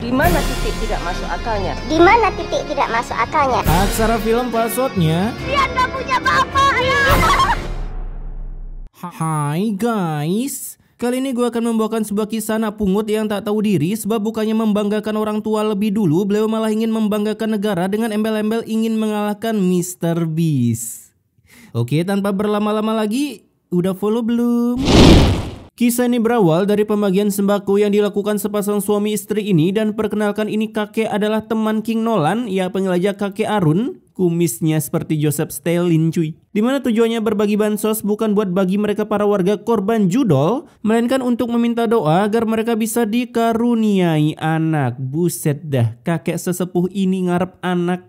Di mana titik tidak masuk akalnya? Di mana titik tidak masuk akalnya? Aksara film passwordnya. Dia nggak punya bapak ya. Hai guys, kali ini gue akan membawakan sebuah kisah anak pungut yang tak tahu diri. Sebab bukannya membanggakan orang tua lebih dulu, beliau malah ingin membanggakan negara dengan embel-embel ingin mengalahkan Mr. Beast. Oke, tanpa berlama-lama lagi, udah follow belum? Kisah ini berawal dari pembagian sembako yang dilakukan sepasang suami istri ini. Dan perkenalkan, ini kakek adalah teman King Nolan, ya panggil aja kakek Arun. Kumisnya seperti Joseph Stalin cuy. Dimana tujuannya berbagi bansos bukan buat bagi mereka para warga korban judol, melainkan untuk meminta doa agar mereka bisa dikaruniai anak. Buset dah, kakek sesepuh ini ngarep anak.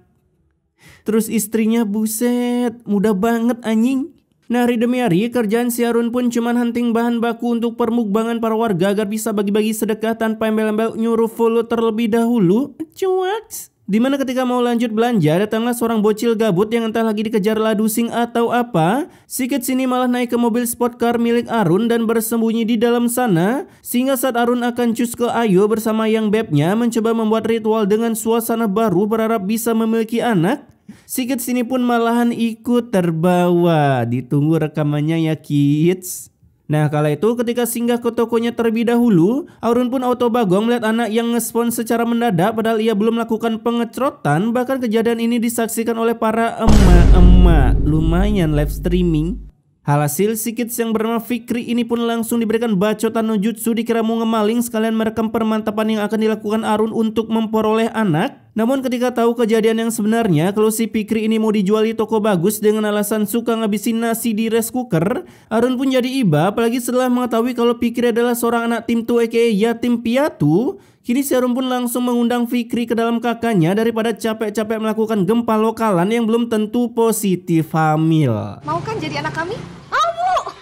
Terus istrinya buset, mudah banget anjing. Nah, hari demi hari kerjaan si Arun pun cuman hunting bahan baku untuk permukbangan para warga agar bisa bagi-bagi sedekah tanpa embel-embel nyuruh follow terlebih dahulu. Cuaks. Dimana ketika mau lanjut belanja, datanglah seorang bocil gabut yang entah lagi dikejar ladusing atau apa. Sikit sini malah naik ke mobil sport car milik Arun dan bersembunyi di dalam sana. Sehingga saat Arun akan cus ke Ayo bersama yang bebnya mencoba membuat ritual dengan suasana baru berharap bisa memiliki anak, sikit sini pun malahan ikut terbawa. Ditunggu rekamannya ya kids. Nah, kala itu ketika singgah ke tokonya terlebih dahulu, Arun pun auto bagong melihat anak yang ngespon secara mendadak padahal ia belum melakukan pengecrotan. Bahkan kejadian ini disaksikan oleh para emak-emak. Lumayan live streaming. Alhasil si kids yang bernama Fikri ini pun langsung diberikan bacotan no jutsu, dikira mau ngemaling sekalian merekam permantapan yang akan dilakukan Arun untuk memperoleh anak. Namun ketika tahu kejadian yang sebenarnya, kalau si Fikri ini mau dijual di toko bagus dengan alasan suka ngabisin nasi di rice cooker, Arun pun jadi iba. Apalagi setelah mengetahui kalau Fikri adalah seorang anak tim tu aka yatim piatu. Kini si Arun pun langsung mengundang Fikri ke dalam kakaknya daripada capek-capek melakukan gempa lokalan yang belum tentu positif hamil. Mau kan jadi anak kami?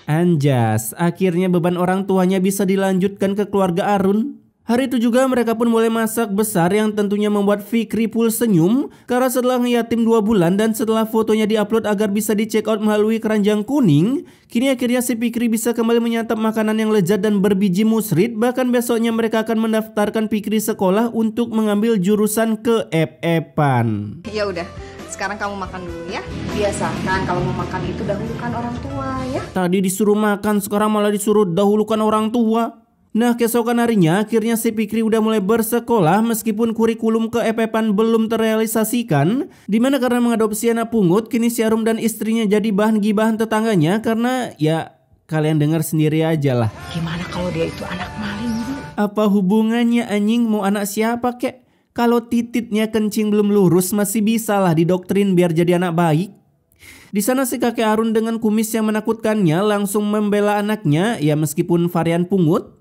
Anjas, akhirnya beban orang tuanya bisa dilanjutkan ke keluarga Arun. Hari itu juga mereka pun mulai masak besar yang tentunya membuat Fikri pul senyum. Karena setelah ngeyatim 2 bulan dan setelah fotonya diupload agar bisa di check out melalui keranjang kuning, kini akhirnya si Fikri bisa kembali menyantap makanan yang lezat dan berbiji musrid. Bahkan besoknya mereka akan mendaftarkan Fikri sekolah untuk mengambil jurusan ke-FF-an. Ya udah, sekarang kamu makan dulu ya. Biasakan kalau mau makan itu dahulukan orang tua ya. Tadi disuruh makan, sekarang malah disuruh dahulukan orang tua. Nah, keesokan harinya akhirnya si Fikri udah mulai bersekolah meskipun kurikulum ke-FF-an belum terrealisasikan. Dimana karena mengadopsi anak pungut, kini si Arum dan istrinya jadi bahan gibahan tetangganya. Karena ya kalian dengar sendiri aja lah. Gimana kalau dia itu anak maling Bu? Apa hubungannya anjing, mau anak siapa kek? Kalau tititnya kencing belum lurus masih bisa lah didoktrin biar jadi anak baik. Di sana si kakek Arun dengan kumis yang menakutkannya langsung membela anaknya, ya meskipun varian pungut.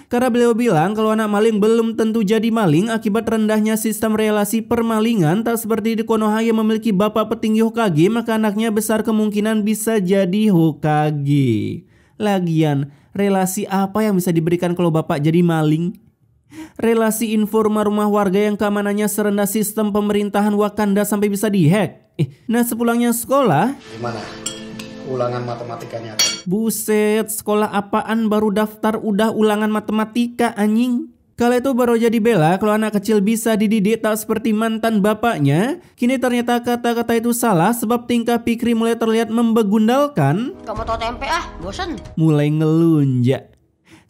Karena beliau bilang kalau anak maling belum tentu jadi maling akibat rendahnya sistem relasi permalingan. Tak seperti di Konoha yang memiliki bapak petinggi Hokage, maka anaknya besar kemungkinan bisa jadi Hokage. Lagian, relasi apa yang bisa diberikan kalau bapak jadi maling? Relasi informal rumah warga yang keamanannya serendah sistem pemerintahan Wakanda sampai bisa dihack. Nah, sepulangnya sekolah, gimana ulangan matematikanya? Buset, sekolah apaan baru daftar udah ulangan matematika anjing. Kala itu baru jadi bela kalau anak kecil bisa dididik tak seperti mantan bapaknya. Kini ternyata kata-kata itu salah sebab tingkah Fikri mulai terlihat membegundalkan. Kamu tau tempe bosen. Mulai ngelunjak.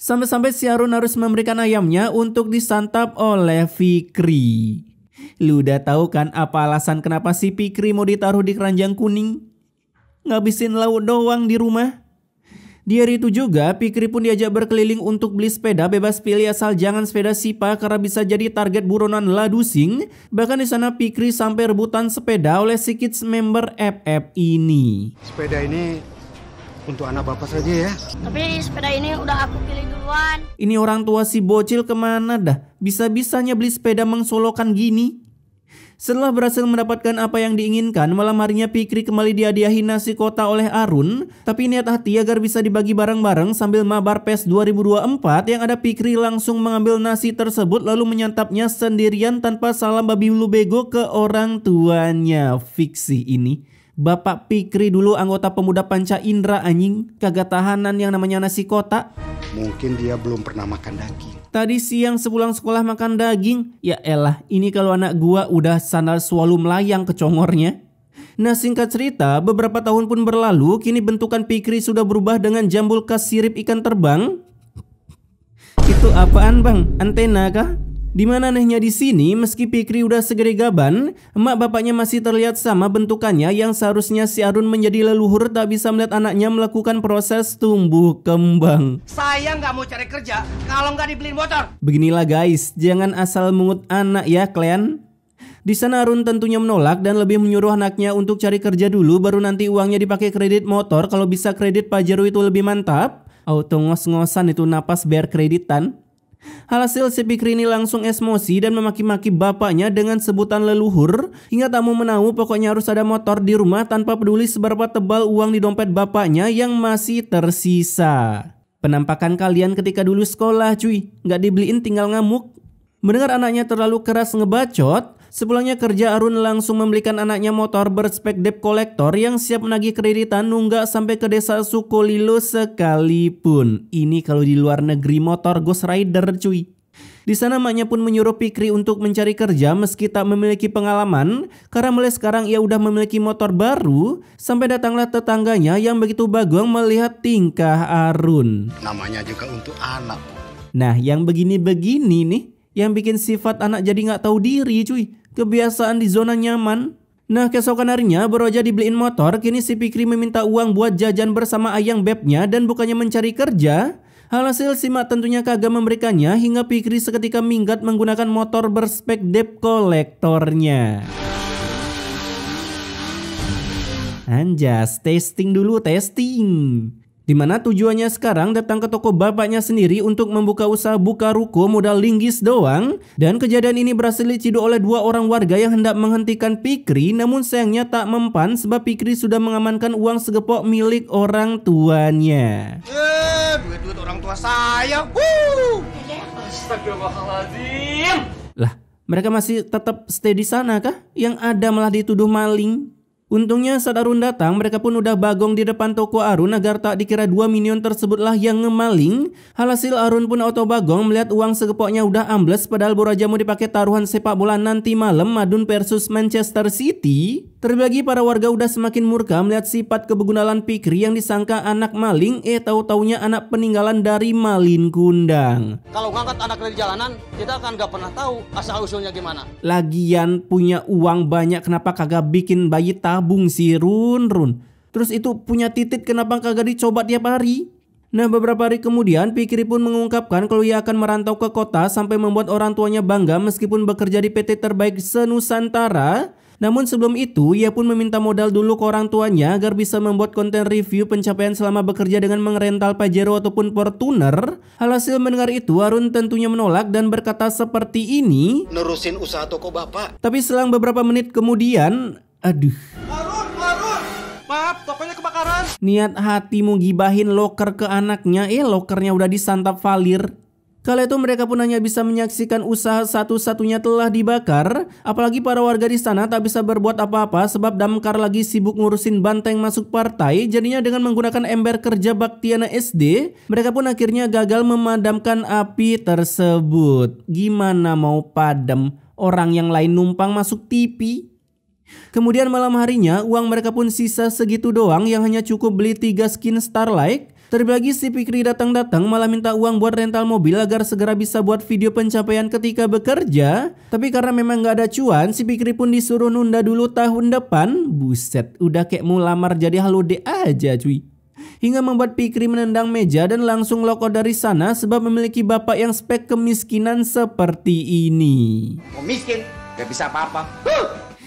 Sampai-sampai si Arun harus memberikan ayamnya untuk disantap oleh Fikri. Lu udah tahu kan apa alasan kenapa si Fikri mau ditaruh di keranjang kuning? Ngabisin lauk doang di rumah. Di hari itu juga Fikri pun diajak berkeliling untuk beli sepeda, bebas pilih asal jangan sepeda Sipa karena bisa jadi target buronan ladusing. Bahkan di sana Fikri sampai rebutan sepeda oleh si kids member FF ini. Sepeda ini untuk anak bapak saja ya. Tapi sepeda ini udah aku pilih duluan. Ini orang tua si bocil kemana dah? Bisa-bisanya beli sepeda mengsolokan gini. Setelah berhasil mendapatkan apa yang diinginkan, malam harinya Fikri kembali dihadiahi nasi kota oleh Arun. Tapi niat hati agar bisa dibagi bareng-bareng sambil mabar PES 2024 yang ada Fikri langsung mengambil nasi tersebut lalu menyantapnya sendirian tanpa salam babi ulu bego ke orang tuanya. Fiksi ini. Bapak Fikri dulu anggota pemuda Panca Indra anjing, kagak tahanan yang namanya nasi kotak. Mungkin dia belum pernah makan daging. Tadi siang sepulang sekolah makan daging. Ya elah, ini kalau anak gua udah sandal swallow melayang ke congornya. Nah singkat cerita, beberapa tahun pun berlalu, kini bentukan Fikri sudah berubah dengan jambul khas sirip ikan terbang. Itu apaan bang? Antena kah? Dimana anehnya di sini, meski Fikri udah segede gaban, emak bapaknya masih terlihat sama bentukannya yang seharusnya si Arun menjadi leluhur tak bisa melihat anaknya melakukan proses tumbuh kembang. Saya nggak mau cari kerja kalau nggak dibeliin motor. Beginilah guys, jangan asal mengut anak ya kalian. Di sana Arun tentunya menolak dan lebih menyuruh anaknya untuk cari kerja dulu, baru nanti uangnya dipakai kredit motor. Kalau bisa kredit Pajero itu lebih mantap. Auto ngos-ngosan itu napas bayar kreditan. Hasil si Fikri ini langsung emosi dan memaki-maki bapaknya dengan sebutan leluhur. Hingga tak mau menahu pokoknya harus ada motor di rumah tanpa peduli seberapa tebal uang di dompet bapaknya yang masih tersisa. Penampakan kalian ketika dulu sekolah cuy, nggak dibeliin tinggal ngamuk. Mendengar anaknya terlalu keras ngebacot, sepulangnya kerja Arun langsung membelikan anaknya motor berspek debt collector yang siap menagih kreditan nunggak sampai ke desa Sukolilo sekalipun. Ini kalau di luar negeri motor Ghost Rider cuy. Di sana maknya pun menyuruh Fikri untuk mencari kerja meski tak memiliki pengalaman, karena mulai sekarang ia udah memiliki motor baru. Sampai datanglah tetangganya yang begitu bagong melihat tingkah Arun. Namanya juga untuk anak. Nah yang begini-begini nih yang bikin sifat anak jadi nggak tahu diri cuy. Kebiasaan di zona nyaman. Nah keesokan harinya baru aja dibeliin motor, kini si Fikri meminta uang buat jajan bersama ayang bebnya dan bukannya mencari kerja. Hasil si mak tentunya kagak memberikannya hingga Fikri seketika minggat menggunakan motor berspek debt collectornya. Anjas, testing dulu, testing. Dimana tujuannya sekarang datang ke toko bapaknya sendiri untuk membuka usaha buka ruko modal linggis doang. Dan kejadian ini berhasil diciduk oleh dua orang warga yang hendak menghentikan Fikri. Namun sayangnya tak mempan sebab Fikri sudah mengamankan uang segepok milik orang tuanya. Duit orang tua saya. Astagfirullahaladzim. Lah, mereka masih tetap stay di sana kah? Yang ada malah dituduh maling. Untungnya saat Arun datang, mereka pun udah bagong di depan toko Arun agar tak dikira 2 minion tersebutlah yang ngemaling. Hasil Arun pun auto bagong melihat uang segepoknya udah ambles padahal baru aja mau dipakai taruhan sepak bola nanti malam Madun versus Manchester City. Terbagi para warga udah semakin murka melihat sifat kebegunalan Fikri yang disangka anak maling, tahu-taunya anak peninggalan dari Malin Kundang. Kalau ngangkat anak dari jalanan, kita kan nggak pernah tahu asal usulnya gimana. Lagian punya uang banyak kenapa kagak bikin bayi tabung si Run. Terus itu punya titik kenapa kagak dicoba tiap hari? Nah beberapa hari kemudian Fikri pun mengungkapkan kalau ia akan merantau ke kota sampai membuat orang tuanya bangga meskipun bekerja di PT terbaik se-Nusantara. Namun sebelum itu ia pun meminta modal dulu ke orang tuanya agar bisa membuat konten review pencapaian selama bekerja dengan mengerental Pajero ataupun Fortuner. Hasil mendengar itu Arun tentunya menolak dan berkata seperti ini, Nerusin usaha toko bapak. tapi selang beberapa menit kemudian, aduh, Arun, maaf, tokonya kebakaran. niat hatimu gibahin loker ke anaknya, lokernya udah disantap valir. Kala itu mereka pun hanya bisa menyaksikan usaha satu-satunya telah dibakar. Apalagi para warga di sana tak bisa berbuat apa-apa sebab damkar lagi sibuk ngurusin banteng masuk partai. Jadinya dengan menggunakan ember kerja Baktiana SD, mereka pun akhirnya gagal memadamkan api tersebut. Gimana mau padam? Orang yang lain numpang masuk TV. Kemudian malam harinya uang mereka pun sisa segitu doang yang hanya cukup beli 3 skin Starlight. Terbagi si Fikri datang-datang malah minta uang buat rental mobil agar segera bisa buat video pencapaian ketika bekerja. Tapi karena memang gak ada cuan, si Fikri pun disuruh nunda dulu tahun depan. Buset, udah kayak mau lamar jadi halode aja cuy. Hingga membuat Fikri menendang meja dan langsung loko dari sana sebab memiliki bapak yang spek kemiskinan seperti ini. Mau miskin, gak bisa apa-apa.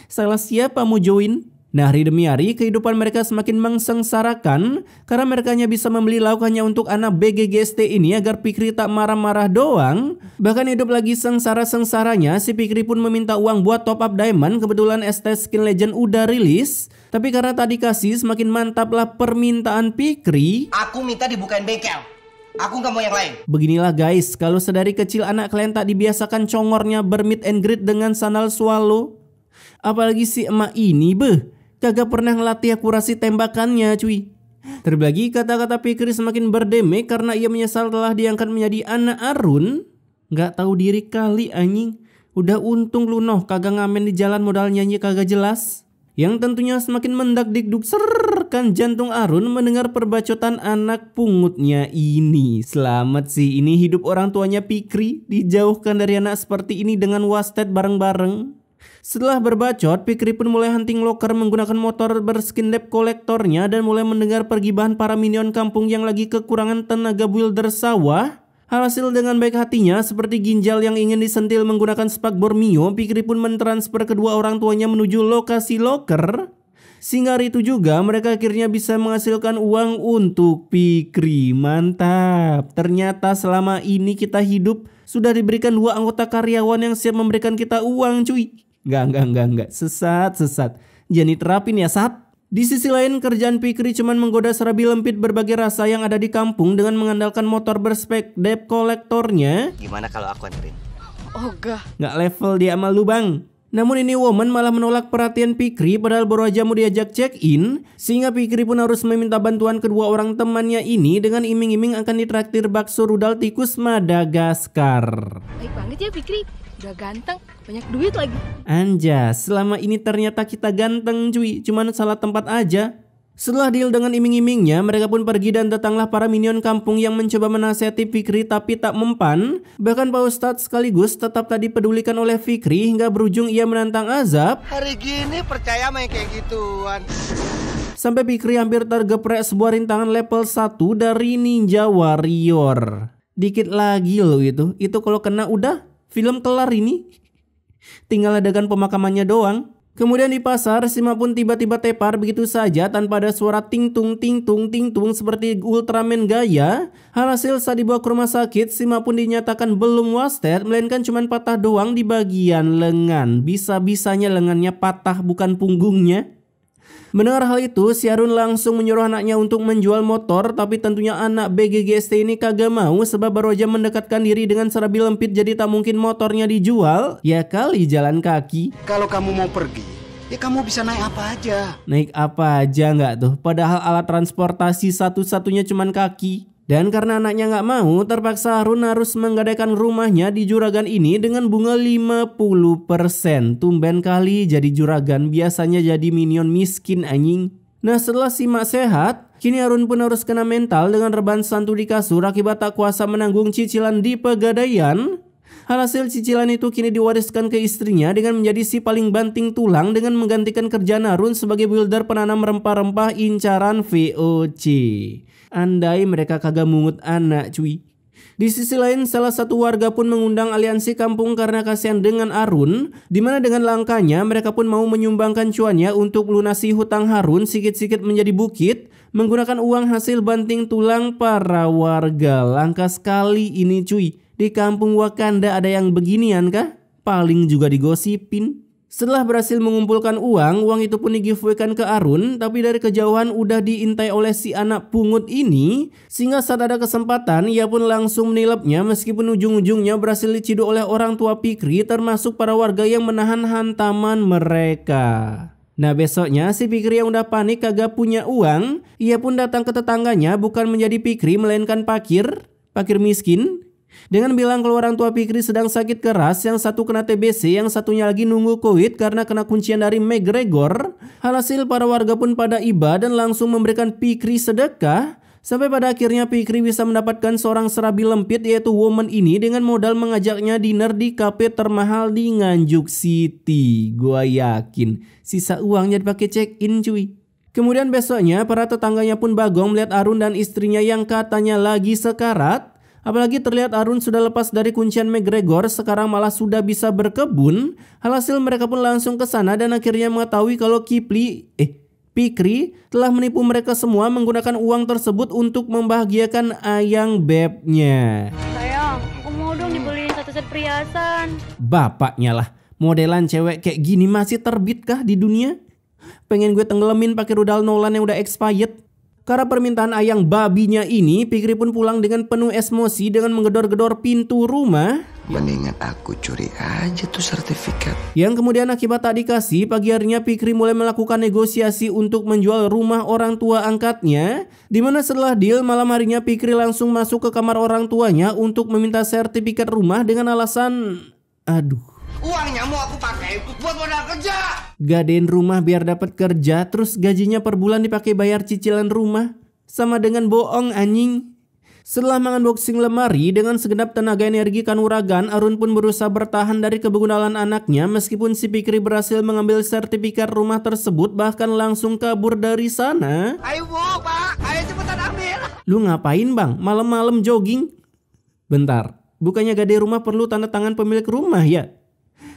Salah siapa mau join? Nah hari demi hari kehidupan mereka semakin mengsengsarakan karena mereka hanya bisa membeli lauk hanya untuk anak BGGST ini agar Fikri tak marah-marah doang. Bahkan hidup lagi sengsara-sengsaranya si Fikri pun meminta uang buat top up diamond. Kebetulan ST Skin Legend udah rilis. Tapi karena tak dikasih semakin mantaplah permintaan Fikri. Aku minta dibukain bengkel. Aku nggak mau yang lain. Beginilah guys, kalau sedari kecil anak kalian tak dibiasakan congornya bermeet and greet dengan sandal swallow. Apalagi si emak ini kagak pernah ngelatih akurasi tembakannya cuy. Terbagi kata-kata Fikri semakin berdeme karena ia menyesal telah diangkat menjadi anak Arun. Gak tahu diri kali anjing. Udah untung lu noh kagak ngamen di jalan modal nyanyi kagak jelas. Yang tentunya semakin mendak-dikduk serkan jantung Arun mendengar perbacotan anak pungutnya ini. Selamat sih ini hidup orang tuanya Fikri dijauhkan dari anak seperti ini dengan wasted bareng-bareng. Setelah berbacot, Fikri pun mulai hunting loker menggunakan motor berskin debt kolektornya dan mulai mendengar pergibahan para minion kampung yang lagi kekurangan tenaga builder sawah. Hasil dengan baik hatinya seperti ginjal yang ingin disentil menggunakan spakbor Mio, Fikri pun mentransfer kedua orang tuanya menuju lokasi loker. Sehingga hari itu juga mereka akhirnya bisa menghasilkan uang untuk Fikri. Mantap. Ternyata selama ini kita hidup sudah diberikan 2 anggota karyawan yang siap memberikan kita uang cuy. Enggak. Sesat. Jangan diterapin ya Sat. Di sisi lain kerjaan Fikri cuman menggoda serabi lempit berbagai rasa yang ada di kampung dengan mengandalkan motor berspek debt kolektornya. Gimana kalau aku anterin? Ogah. Nggak level dia sama lu bang. Namun ini woman malah menolak perhatian Fikri padahal baru aja mau diajak check-in. Sehingga Fikri pun harus meminta bantuan kedua orang temannya ini dengan iming-iming akan ditraktir bakso rudal tikus Madagaskar. Baik banget ya Fikri. Udah ganteng, banyak duit lagi. Anjas, selama ini ternyata kita ganteng cuy, cuman salah tempat aja. Setelah deal dengan iming-imingnya, mereka pun pergi dan datanglah para minion kampung yang mencoba menasihati Fikri tapi tak mempan. Bahkan Pak Ustadz sekaligus tetap tak dipedulikan oleh Fikri hingga berujung ia menantang azab. Hari gini percaya main kayak gituan. Sampai Fikri hampir tergeprek sebuah rintangan level 1 dari Ninja Warrior. Dikit lagi loh itu kalau kena udah film kelar ini. Tinggal adegan pemakamannya doang. Kemudian di pasar, Sima pun tiba-tiba tepar begitu saja tanpa ada suara ting-tung seperti Ultraman gaya. Hasil saat dibawa ke rumah sakit, Sima pun dinyatakan belum wasted, melainkan cuma patah doang di bagian lengan. Bisa-bisanya lengannya patah bukan punggungnya. Mendengar hal itu, si Arun langsung menyuruh anaknya untuk menjual motor, tapi tentunya anak BGGST ini kagak mau sebab baru aja mendekatkan diri dengan serabi lempit jadi tak mungkin motornya dijual. Ya kali jalan kaki. Kalau kamu mau pergi, ya kamu bisa naik apa aja. Naik apa aja nggak tuh? Padahal alat transportasi satu-satunya cuman kaki. Dan karena anaknya nggak mau, terpaksa Arun harus menggadaikan rumahnya di juragan ini dengan bunga 50%. Tumben kali jadi juragan, biasanya jadi minion miskin anjing. Nah setelah Sima sehat, kini Arun pun harus kena mental dengan rebahan santu di kasur akibat tak kuasa menanggung cicilan di pegadaian. Hasil cicilan itu kini diwariskan ke istrinya dengan menjadi si paling banting tulang dengan menggantikan kerjaan Arun sebagai builder penanam rempah-rempah incaran VOC. Andai mereka kagak mungut anak cuy. Di sisi lain salah satu warga pun mengundang aliansi kampung karena kasihan dengan Arun, dimana dengan langkahnya mereka pun mau menyumbangkan cuannya untuk melunasi hutang Harun sikit-sikit menjadi bukit menggunakan uang hasil banting tulang para warga. Langka sekali ini cuy. Di kampung Wakanda ada yang beginian kah? Paling juga digosipin. Setelah berhasil mengumpulkan uang itu pun di-giveaway-kan ke Arun, tapi dari kejauhan udah diintai oleh si anak pungut ini, sehingga saat ada kesempatan ia pun langsung menilapnya meskipun ujung-ujungnya berhasil diciduk oleh orang tua Fikri termasuk para warga yang menahan hantaman mereka. Nah besoknya si Fikri yang udah panik kagak punya uang, ia pun datang ke tetangganya bukan menjadi Fikri melainkan pakir miskin. Dengan bilang kalau orang tua Fikri sedang sakit keras, yang satu kena TBC, yang satunya lagi nunggu COVID karena kena kuncian dari McGregor. Hasil para warga pun pada iba dan langsung memberikan Fikri sedekah. Sampai pada akhirnya Fikri bisa mendapatkan seorang serabi lempit yaitu woman ini dengan modal mengajaknya dinner di kafe termahal di Nganjuk City. Gua yakin sisa uangnya dipakai check-in cuy. Kemudian besoknya para tetangganya pun bagong melihat Arun dan istrinya yang katanya lagi sekarat. Apalagi terlihat Arun sudah lepas dari kuncian McGregor, sekarang malah sudah bisa berkebun. Hasil mereka pun langsung ke sana dan akhirnya mengetahui kalau Fikri telah menipu mereka semua menggunakan uang tersebut untuk membahagiakan ayang bebnya. Sayang, aku mau dong dibeliin satu set perhiasan. Bapaknya lah, modelan cewek kayak gini masih terbitkah di dunia? Pengen gue tenggelamin pakai rudal Nolan yang udah expired. Karena permintaan ayang babinya ini, Fikri pun pulang dengan penuh emosi dengan menggedor-gedor pintu rumah. Mendingan aku curi aja tuh sertifikat. Yang kemudian akibat tak dikasih, pagi harinya Fikri mulai melakukan negosiasi untuk menjual rumah orang tua angkatnya. Dimana setelah deal, malam harinya Fikri langsung masuk ke kamar orang tuanya untuk meminta sertifikat rumah dengan alasan, aduh, Uangnya mau aku pakai buat modal kerja. gadein rumah biar dapat kerja, terus gajinya per bulan dipakai bayar cicilan rumah. Sama dengan bohong anjing. Setelah mengunboxing lemari dengan segenap tenaga energi kanuragan, Arun pun berusaha bertahan dari kebegunalan anaknya meskipun si Fikri berhasil mengambil sertifikat rumah tersebut bahkan langsung kabur dari sana. Ayo Bu, Pak, ayo cepetan ambil. Lu ngapain bang? Malam-malam jogging? Bentar, bukannya gade rumah perlu tanda tangan pemilik rumah ya?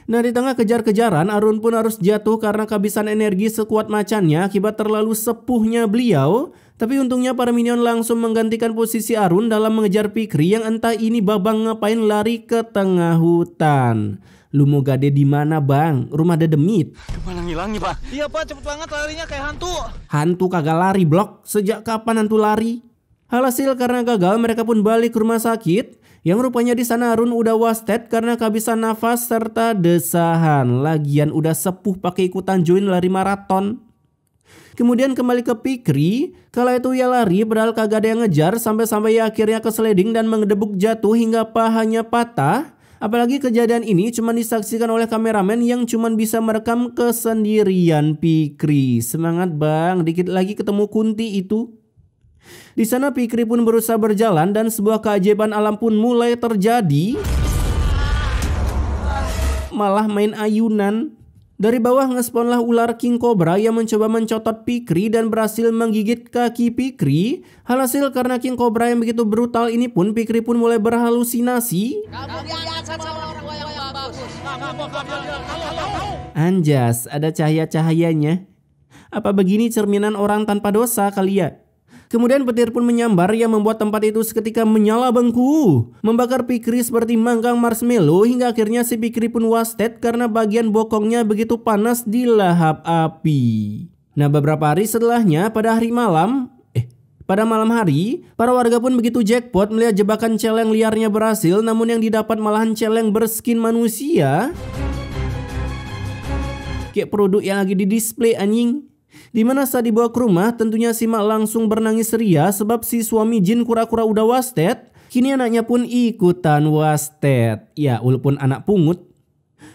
Nah, di tengah kejar-kejaran, Arun pun harus jatuh karena kehabisan energi sekuat macannya akibat terlalu sepuhnya beliau. Tapi untungnya para minion langsung menggantikan posisi Arun dalam mengejar Fikri yang entah ini babang ngapain lari ke tengah hutan. Lu mau gade di mana bang? Rumah dedemit. Gimana ngilangnya, Pak? Iya Pak, cepet banget larinya kayak hantu. Hantu kagak lari blok. Sejak kapan hantu lari? Alhasil karena gagal, mereka pun balik ke rumah sakit. Yang rupanya di sana Arun udah wasted karena kehabisan nafas serta desahan. Lagian udah sepuh pakai ikutan join lari maraton. Kemudian kembali ke Fikri. Kala itu ia lari padahal kagak ada yang ngejar sampai akhirnya kesliding dan mengedebuk jatuh hingga pahanya patah. Apalagi kejadian ini cuma disaksikan oleh kameramen yang cuma bisa merekam kesendirian Fikri. Semangat bang, dikit lagi ketemu Kunti itu. Di sana Fikri pun berusaha berjalan dan sebuah keajaiban alam pun mulai terjadi. Malah main ayunan. Dari bawah ngespawnlah ular king cobra yang mencoba mencotot Fikri dan berhasil menggigit kaki Fikri. Alhasil karena king cobra yang begitu brutal ini pun Fikri pun mulai berhalusinasi. Anjas, ada cahaya-cahayanya. Apa begini cerminan orang tanpa dosa kali ya? Kemudian petir pun menyambar yang membuat tempat itu seketika menyala bengku, membakar Fikri seperti mangkang marshmallow hingga akhirnya si Fikri pun wasted karena bagian bokongnya begitu panas di lahap api. Nah, beberapa hari setelahnya pada malam hari, para warga pun begitu jackpot melihat jebakan celeng liarnya berhasil, namun yang didapat malahan celeng berskin manusia. Kayak produk yang lagi di display anjing. Dimana saat dibawa ke rumah tentunya si mak langsung bernangis ria sebab si suami jin kura-kura udah wasted. Kini anaknya pun ikutan wasted. Ya walaupun anak pungut.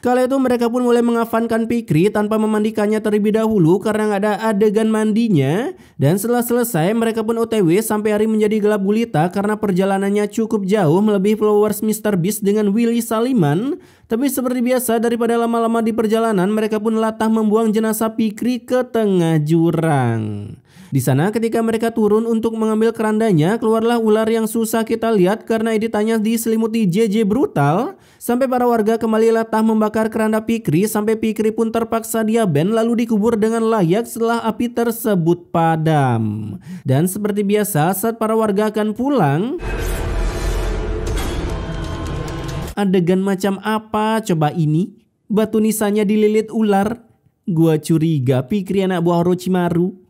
Kala itu mereka pun mulai mengafankan Fikri tanpa memandikannya terlebih dahulu karena nggak ada adegan mandinya. Dan setelah selesai mereka pun OTW sampai hari menjadi gelap gulita karena perjalanannya cukup jauh melebihi followers Mr. Beast dengan Willy Saliman. Tapi seperti biasa daripada lama-lama di perjalanan mereka pun latah membuang jenazah Fikri ke tengah jurang. Di sana ketika mereka turun untuk mengambil kerandanya, keluarlah ular yang susah kita lihat karena editannya diselimuti JJ brutal. Sampai para warga kembali latah membakar keranda Fikri sampai Fikri pun terpaksa diaben lalu dikubur dengan layak setelah api tersebut padam. Dan seperti biasa saat para warga akan pulang, adegan macam apa coba ini? Batu nisannya dililit ular. Gua curiga Fikri anak buah Orochimaru.